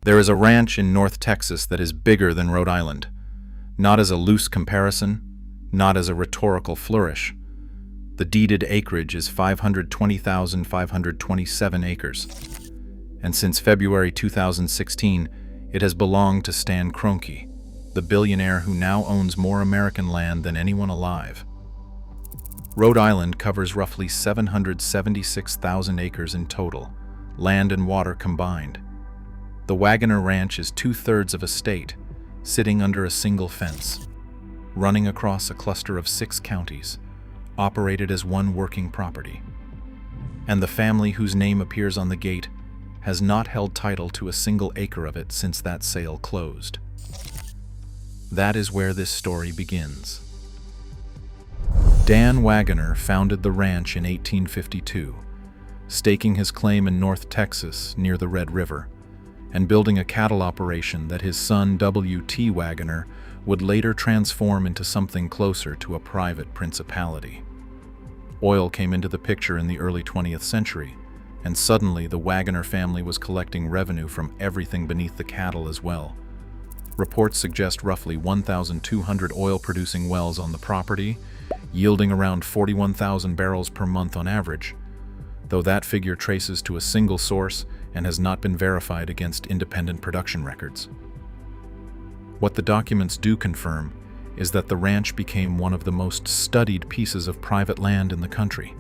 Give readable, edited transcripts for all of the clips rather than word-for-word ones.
There is a ranch in North Texas that is bigger than Rhode Island, not as a loose comparison, not as a rhetorical flourish. The deeded acreage is 520,527 acres, and since February 2016, it has belonged to Stan Kroenke, the billionaire who now owns more American land than anyone alive. Rhode Island covers roughly 776,000 acres in total, land and water combined. The Waggoner Ranch is 2/3 of a state, sitting under a single fence, running across a cluster of 6 counties, operated as one working property. And the family whose name appears on the gate has not held title to a single acre of it since that sale closed. That is where this story begins. Dan Waggoner founded the ranch in 1852, staking his claim in North Texas near the Red River, and building a cattle operation that his son W.T. Waggoner would later transform into something closer to a private principality. Oil came into the picture in the early 20th century, and suddenly the Waggoner family was collecting revenue from everything beneath the cattle as well. Reports suggest roughly 1,200 oil-producing wells on the property, yielding around 41,000 barrels per month on average, though that figure traces to a single source and has not been verified against independent production records. What the documents do confirm is that the ranch became one of the most studied pieces of private land in the country.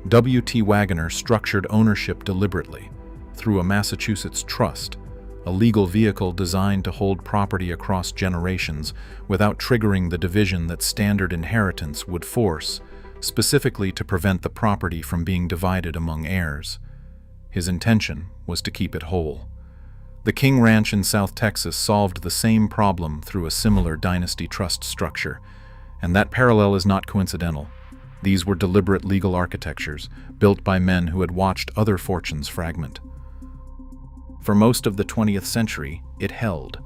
W.T. Waggoner structured ownership deliberately through a Massachusetts trust, a legal vehicle designed to hold property across generations without triggering the division that standard inheritance would force, specifically to prevent the property from being divided among heirs. His intention was to keep it whole. The King Ranch in South Texas solved the same problem through a similar dynasty trust structure, and that parallel is not coincidental. These were deliberate legal architectures, built by men who had watched other fortunes fragment. For most of the 20th century, it held.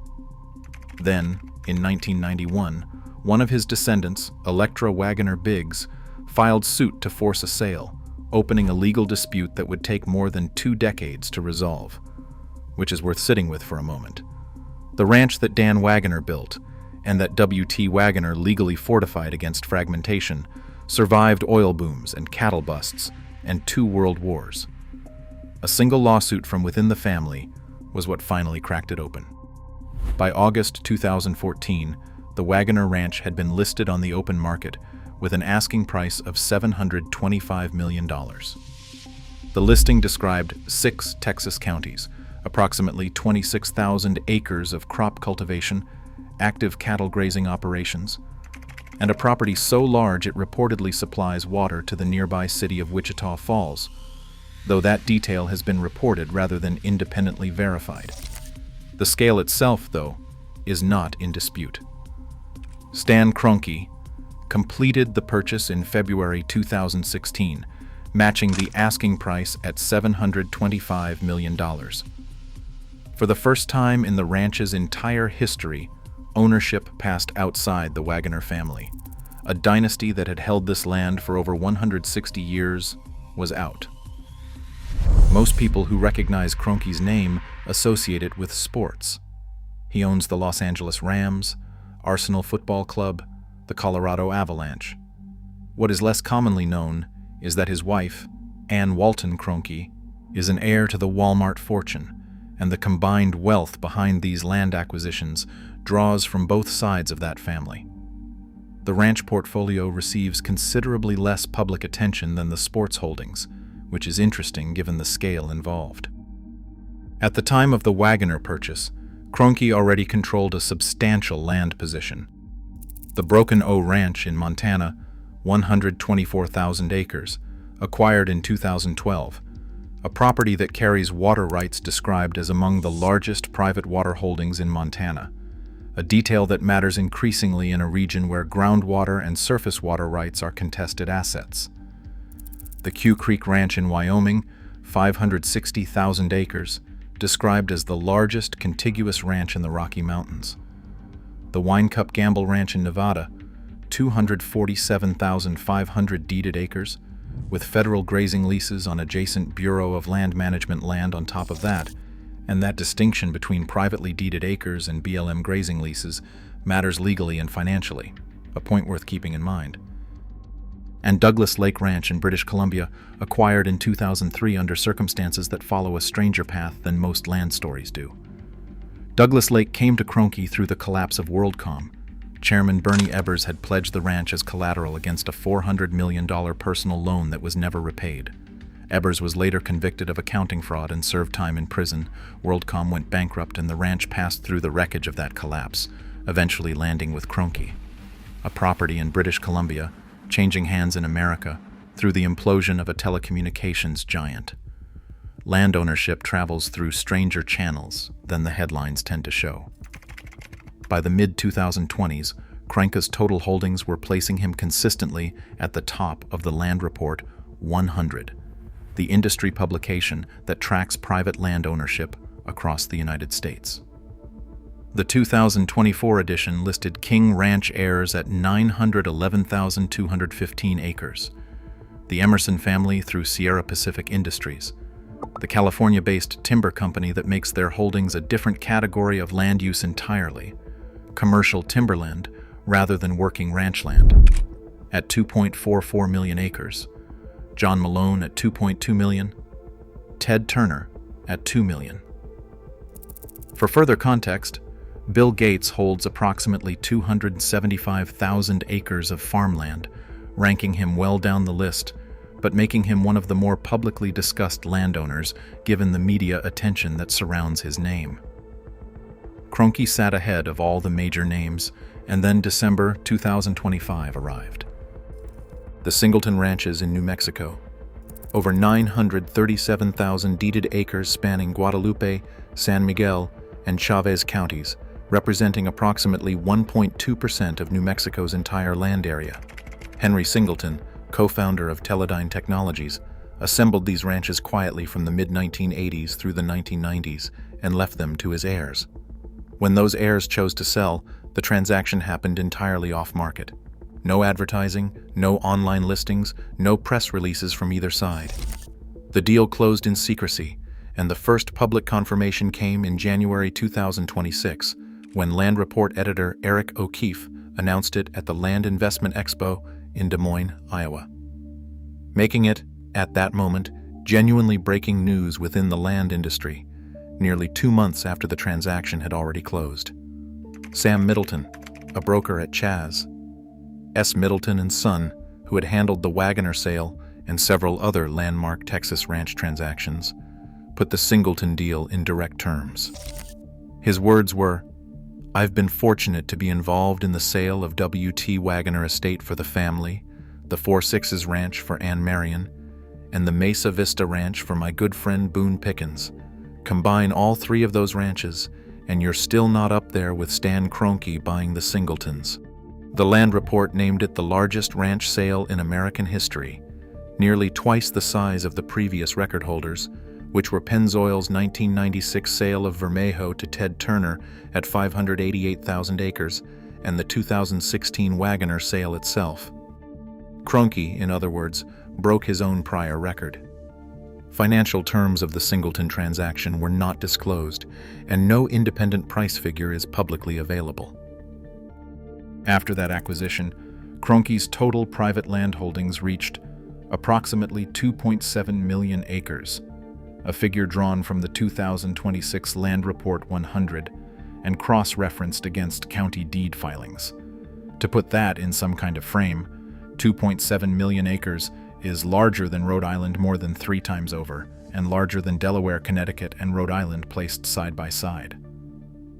Then, in 1991, one of his descendants, Electra Waggoner Biggs, filed suit to force a sale, opening a legal dispute that would take more than 2 decades to resolve, which is worth sitting with for a moment. The ranch that Dan Waggoner built, and that W.T. Waggoner legally fortified against fragmentation, survived oil booms and cattle busts and 2 world wars. A single lawsuit from within the family was what finally cracked it open. By August 2014, the Waggoner Ranch had been listed on the open market with an asking price of $725 million. The listing described 6 Texas counties, approximately 26,000 acres of crop cultivation, active cattle grazing operations, and a property so large it reportedly supplies water to the nearby city of Wichita Falls, though that detail has been reported rather than independently verified. The scale itself, though, is not in dispute. Stan Kroenke completed the purchase in February 2016, matching the asking price at $725 million. For the first time in the ranch's entire history, ownership passed outside the Waggoner family. A dynasty that had held this land for over 160 years was out. Most people who recognize Kroenke's name associate it with sports. He owns the Los Angeles Rams, Arsenal Football Club, the Colorado Avalanche. What is less commonly known is that his wife, Ann Walton Kroenke, is an heir to the Walmart fortune, and the combined wealth behind these land acquisitions draws from both sides of that family. The ranch portfolio receives considerably less public attention than the sports holdings, which is interesting given the scale involved. At the time of the Waggoner purchase, Kroenke already controlled a substantial land position. The Broken O Ranch in Montana, 124,000 acres, acquired in 2012, a property that carries water rights described as among the largest private water holdings in Montana, a detail that matters increasingly in a region where groundwater and surface water rights are contested assets. The Q Creek Ranch in Wyoming, 560,000 acres, described as the largest contiguous ranch in the Rocky Mountains. The Wine Cup Gamble Ranch in Nevada, 247,500 deeded acres, with federal grazing leases on adjacent Bureau of Land Management land on top of that, And that distinction between privately deeded acres and BLM grazing leases matters legally and financially, a point worth keeping in mind. And Douglas Lake Ranch in British Columbia, acquired in 2003 under circumstances that follow a stranger path than most land stories do. Douglas Lake came to Kroenke through the collapse of WorldCom. Chairman Bernie Ebbers had pledged the ranch as collateral against a $400 million personal loan that was never repaid. Ebbers was later convicted of accounting fraud and served time in prison. WorldCom went bankrupt and the ranch passed through the wreckage of that collapse, eventually landing with Kroenke, a property in British Columbia, changing hands in America through the implosion of a telecommunications giant. Land ownership travels through stranger channels than the headlines tend to show. By the mid-2020s, Kroenke's total holdings were placing him consistently at the top of the Land Report 100, the industry publication that tracks private land ownership across the United States. The 2024 edition listed King Ranch heirs at 911,215 acres. The Emerson family through Sierra Pacific Industries, the California-based timber company that makes their holdings a different category of land use entirely, commercial timberland rather than working ranch land, at 2.44 million acres. John Malone at 2.2 million, Ted Turner at 2 million. For further context, Bill Gates holds approximately 275,000 acres of farmland, ranking him well down the list, but making him one of the more publicly discussed landowners given the media attention that surrounds his name. Kroenke sat ahead of all the major names, and then December 2025 arrived. The Singleton ranches in New Mexico. Over 937,000 deeded acres spanning Guadalupe, San Miguel, and Chavez counties, representing approximately 1.2% of New Mexico's entire land area. Henry Singleton, co-founder of Teledyne Technologies, assembled these ranches quietly from the mid-1980s through the 1990s and left them to his heirs. When those heirs chose to sell, the transaction happened entirely off-market. No advertising, no online listings, no press releases from either side. The deal closed in secrecy, and the first public confirmation came in January 2026, when Land Report editor Eric O'Keefe announced it at the Land Investment Expo in Des Moines, Iowa, making it, at that moment, genuinely breaking news within the land industry, nearly 2 months after the transaction had already closed. Sam Middleton, a broker at Chaz. S. Middleton and Son, who had handled the Waggoner sale and several other landmark Texas ranch transactions, put the Singleton deal in direct terms. His words were, "I've been fortunate to be involved in the sale of W.T. Waggoner Estate for the family, the 4 Sixes Ranch for Ann Marion, and the Mesa Vista Ranch for my good friend Boone Pickens. Combine all 3 of those ranches, and you're still not up there with Stan Kroenke buying the Singletons." The Land Report named it the largest ranch sale in American history, nearly twice the size of the previous record holders, which were Pennzoil's 1996 sale of Vermejo to Ted Turner at 588,000 acres, and the 2016 Waggoner sale itself. Kroenke, in other words, broke his own prior record. Financial terms of the Singleton transaction were not disclosed, and no independent price figure is publicly available. After that acquisition, Kroenke's total private land holdings reached approximately 2.7 million acres, a figure drawn from the 2026 Land Report 100 and cross-referenced against county deed filings. To put that in some kind of frame, 2.7 million acres is larger than Rhode Island more than 3 times over, and larger than Delaware, Connecticut, and Rhode Island placed side by side.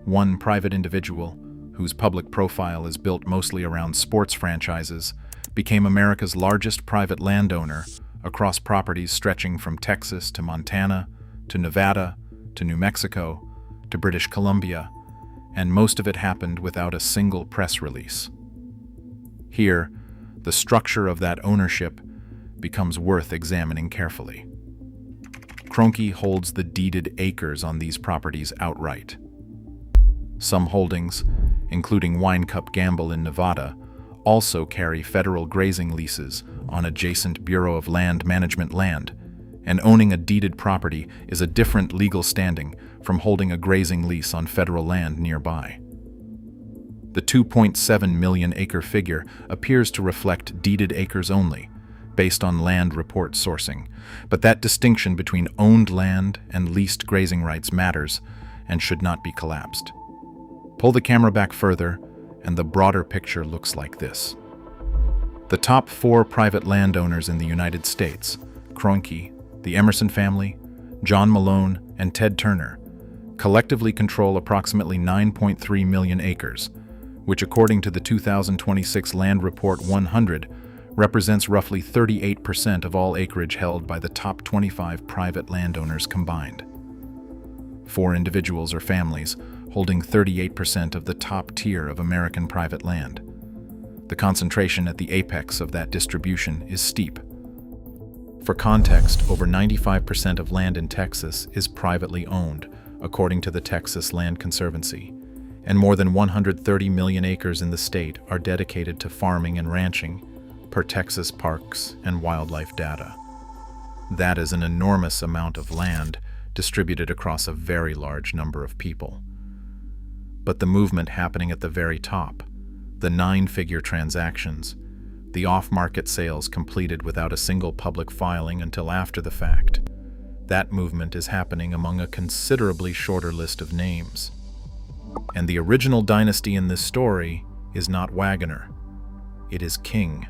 One private individual, whose public profile is built mostly around sports franchises, became America's largest private landowner across properties stretching from Texas to Montana, to Nevada, to New Mexico, to British Columbia, and most of it happened without a single press release. Here, the structure of that ownership becomes worth examining carefully. Kroenke holds the deeded acres on these properties outright. Some holdings, including Wine Cup Gamble in Nevada, also carry federal grazing leases on adjacent Bureau of Land Management land, and owning a deeded property is a different legal standing from holding a grazing lease on federal land nearby. The 2.7 million acre figure appears to reflect deeded acres only, based on land report sourcing, but that distinction between owned land and leased grazing rights matters and should not be collapsed. Pull the camera back further, and the broader picture looks like this. The top 4 private landowners in the United States, Kroenke, the Emerson family, John Malone, and Ted Turner, collectively control approximately 9.3 million acres, which according to the 2026 Land Report 100 represents roughly 38% of all acreage held by the top 25 private landowners combined. 4 individuals or families holding 38% of the top tier of American private land. The concentration at the apex of that distribution is steep. For context, over 95% of land in Texas is privately owned, according to the Texas Land Conservancy, and more than 130 million acres in the state are dedicated to farming and ranching, per Texas Parks and Wildlife data. That is an enormous amount of land distributed across a very large number of people. But the movement happening at the very top, the 9-figure transactions, the off-market sales completed without a single public filing until after the fact, that movement is happening among a considerably shorter list of names. And the original dynasty in this story is not Waggoner. It is King.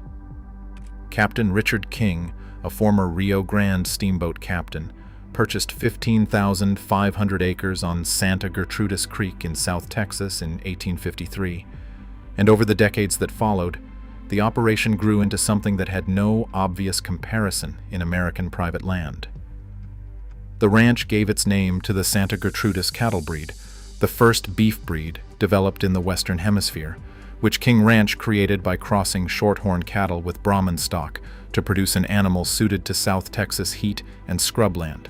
Captain Richard King, a former Rio Grande steamboat captain, purchased 15,500 acres on Santa Gertrudis Creek in South Texas in 1853, and over the decades that followed, the operation grew into something that had no obvious comparison in American private land. The ranch gave its name to the Santa Gertrudis cattle breed, the first beef breed developed in the Western Hemisphere, which King Ranch created by crossing shorthorn cattle with Brahman stock to produce an animal suited to South Texas heat and scrubland,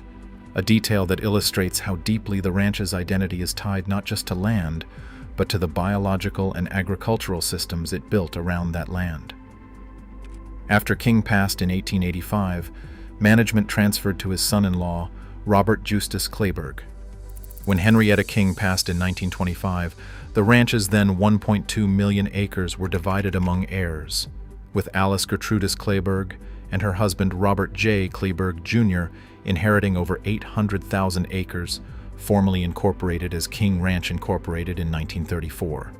a detail that illustrates how deeply the ranch's identity is tied not just to land, but to the biological and agricultural systems it built around that land. After King passed in 1885, management transferred to his son-in-law, Robert Justus Kleberg. When Henrietta King passed in 1925, the ranch's then 1.2 million acres were divided among heirs, with Alice Gertrudis Kleberg and her husband Robert J. Kleberg, Jr. inheriting over 800,000 acres, formally incorporated as King Ranch Incorporated in 1934.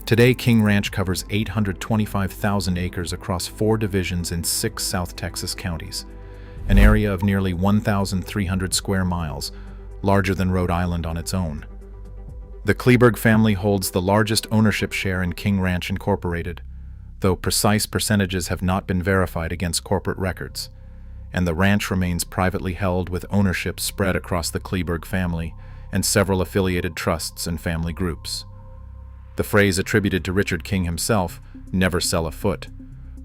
Today, King Ranch covers 825,000 acres across 4 divisions in 6 South Texas counties, an area of nearly 1,300 square miles, larger than Rhode Island on its own. The Kleberg family holds the largest ownership share in King Ranch Incorporated, though precise percentages have not been verified against corporate records, and the ranch remains privately held with ownership spread across the Kleberg family and several affiliated trusts and family groups. The phrase attributed to Richard King himself, "never sell a foot,"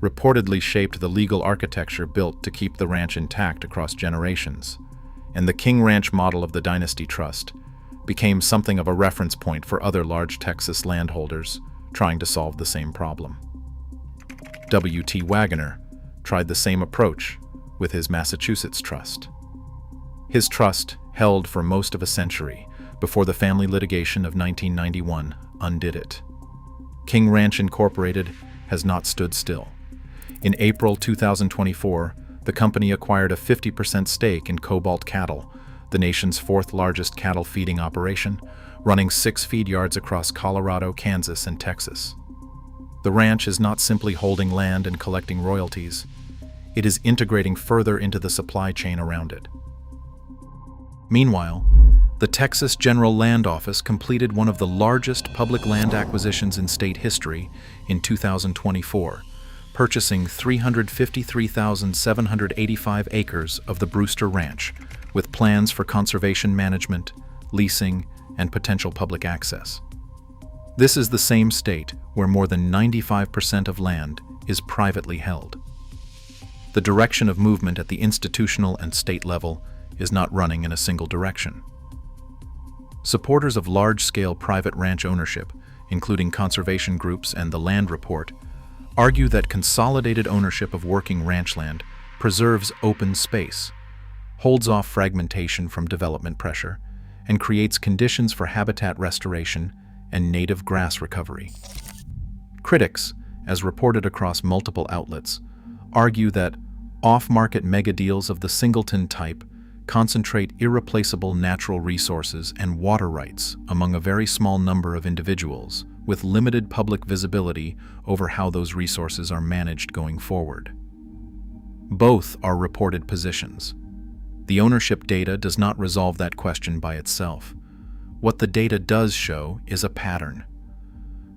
reportedly shaped the legal architecture built to keep the ranch intact across generations, and the King Ranch model of the Dynasty Trust became something of a reference point for other large Texas landholders trying to solve the same problem. W.T. Waggoner tried the same approach with his Massachusetts trust. His trust held for most of a century before the family litigation of 1991 undid it. King Ranch Incorporated has not stood still. In April 2024, the company acquired a 50% stake in Cobalt Cattle, the nation's 4th largest cattle feeding operation, running 6 feed yards across Colorado, Kansas, and Texas. The ranch is not simply holding land and collecting royalties. It is integrating further into the supply chain around it. Meanwhile, the Texas General Land Office completed one of the largest public land acquisitions in state history in 2024, purchasing 353,785 acres of the Brewster Ranch, with plans for conservation management, leasing, and potential public access. This is the same state where more than 95% of land is privately held. The direction of movement at the institutional and state level is not running in a single direction. Supporters of large-scale private ranch ownership, including conservation groups and the Land Report, argue that consolidated ownership of working ranch land preserves open space, holds off fragmentation from development pressure, and creates conditions for habitat restoration and native grass recovery. Critics, as reported across multiple outlets, argue that off-market megadeals of the Singleton type concentrate irreplaceable natural resources and water rights among a very small number of individuals, with limited public visibility over how those resources are managed going forward. Both are reported positions. The ownership data does not resolve that question by itself. What the data does show is a pattern.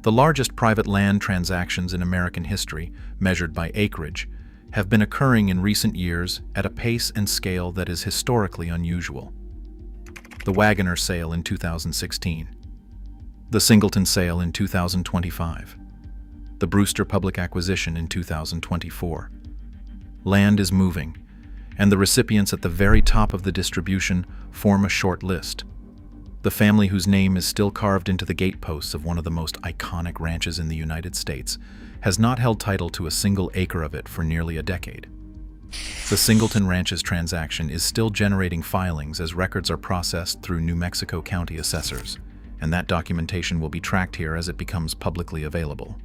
The largest private land transactions in American history, measured by acreage, have been occurring in recent years at a pace and scale that is historically unusual. The Waggoner sale in 2016. The Singleton sale in 2025. The Brewster public acquisition in 2024. Land is moving, and the recipients at the very top of the distribution form a short list. The family whose name is still carved into the gateposts of one of the most iconic ranches in the United States has not held title to a single acre of it for nearly a decade. The Singleton Ranch's transaction is still generating filings as records are processed through New Mexico County assessors, and that documentation will be tracked here as it becomes publicly available.